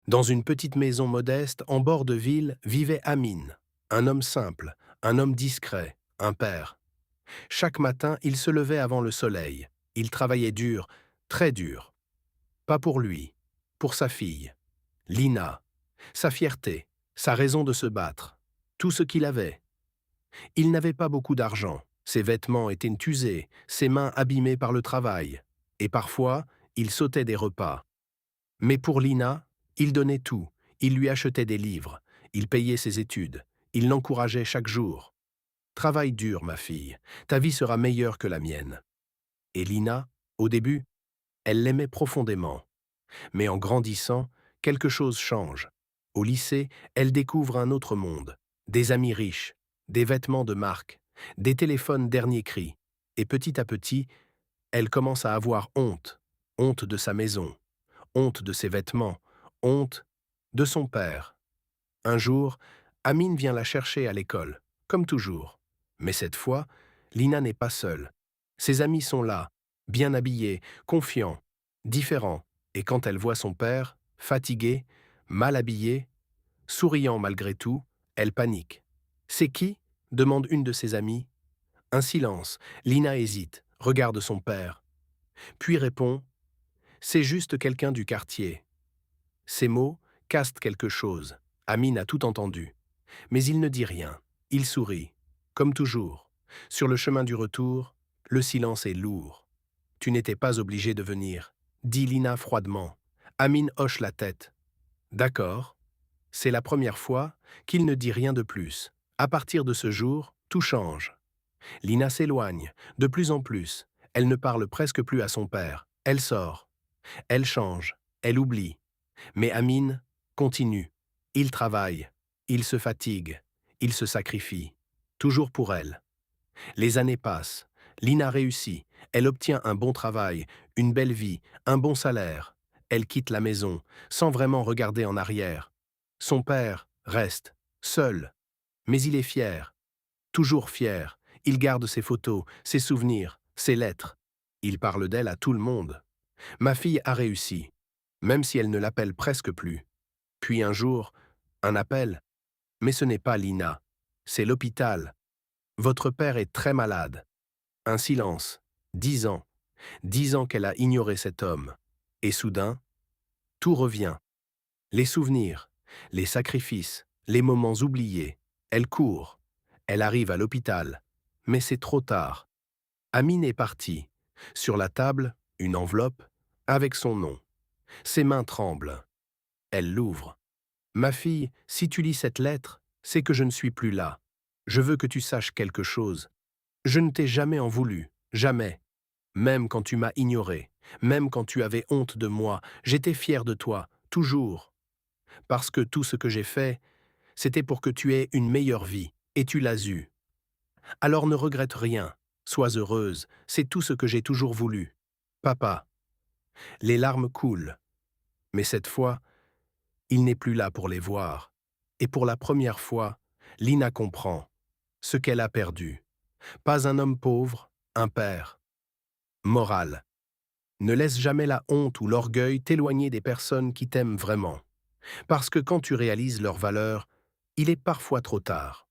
Dans une petite maison modeste, en bord de ville, vivait Amin, un homme simple, un homme discret, un père. Chaque matin, il se levait avant le soleil. Il travaillait dur, très dur. Pas pour lui, pour sa fille, Lina, sa fierté, sa raison de se battre, tout ce qu'il avait. Il n'avait pas beaucoup d'argent, ses vêtements étaient usés, ses mains abîmées par le travail, et parfois, il sautait des repas. Mais pour Lina, il donnait tout, il lui achetait des livres, il payait ses études, il l'encourageait chaque jour. Travaille dur, ma fille, ta vie sera meilleure que la mienne. Et Lina, au début, elle l'aimait profondément. Mais en grandissant, quelque chose change. Au lycée, elle découvre un autre monde. Des amis riches, des vêtements de marque, des téléphones dernier cri. Et petit à petit, elle commence à avoir honte. Honte de sa maison, honte de ses vêtements, honte de son père. Un jour, Amine vient la chercher à l'école, comme toujours. Mais cette fois, Lina n'est pas seule. Ses amis sont là, bien habillés, confiants, différents. Et quand elle voit son père, fatigué, mal habillé, souriant malgré tout, elle panique. C'est qui demande une de ses amies. Un silence. Lina hésite, regarde son père, puis répond. C'est juste quelqu'un du quartier. Ces mots cassent quelque chose. Amine a tout entendu. Mais il ne dit rien. Il sourit, comme toujours. Sur le chemin du retour, le silence est lourd. Tu n'étais pas obligé de venir, dit Lina froidement. Amine hoche la tête. D'accord. C'est la première fois qu'il ne dit rien de plus. À partir de ce jour, tout change. Lina s'éloigne, de plus en plus. Elle ne parle presque plus à son père. Elle sort. Elle change. Elle oublie. Mais Amine continue. Il travaille. Il se fatigue. Il se sacrifie. Toujours pour elle. Les années passent. Lina réussit. Elle obtient un bon travail, une belle vie, un bon salaire. Elle quitte la maison, sans vraiment regarder en arrière. Son père reste, seul. Mais il est fier. Toujours fier. Il garde ses photos, ses souvenirs, ses lettres. Il parle d'elle à tout le monde. Ma fille a réussi, même si elle ne l'appelle presque plus. Puis un jour, un appel. Mais ce n'est pas Lina. C'est l'hôpital. Votre père est très malade. Un silence. 10 ans. 10 ans qu'elle a ignoré cet homme. Et soudain, tout revient. Les souvenirs, les sacrifices, les moments oubliés. Elle court. Elle arrive à l'hôpital. Mais c'est trop tard. Amine est partie. Sur la table, une enveloppe, avec son nom. Ses mains tremblent. Elle l'ouvre. Ma fille, si tu lis cette lettre, c'est que je ne suis plus là. Je veux que tu saches quelque chose. Je ne t'ai jamais en voulu, jamais. Même quand tu m'as ignoré, même quand tu avais honte de moi, j'étais fier de toi, toujours. Parce que tout ce que j'ai fait, c'était pour que tu aies une meilleure vie, et tu l'as eue. Alors ne regrette rien, sois heureuse, c'est tout ce que j'ai toujours voulu. Papa. Les larmes coulent. Mais cette fois, il n'est plus là pour les voir. Et pour la première fois, Lina comprend ce qu'elle a perdu. Pas un homme pauvre, un père. Morale. Ne laisse jamais la honte ou l'orgueil t'éloigner des personnes qui t'aiment vraiment. Parce que quand tu réalises leur valeur, il est parfois trop tard.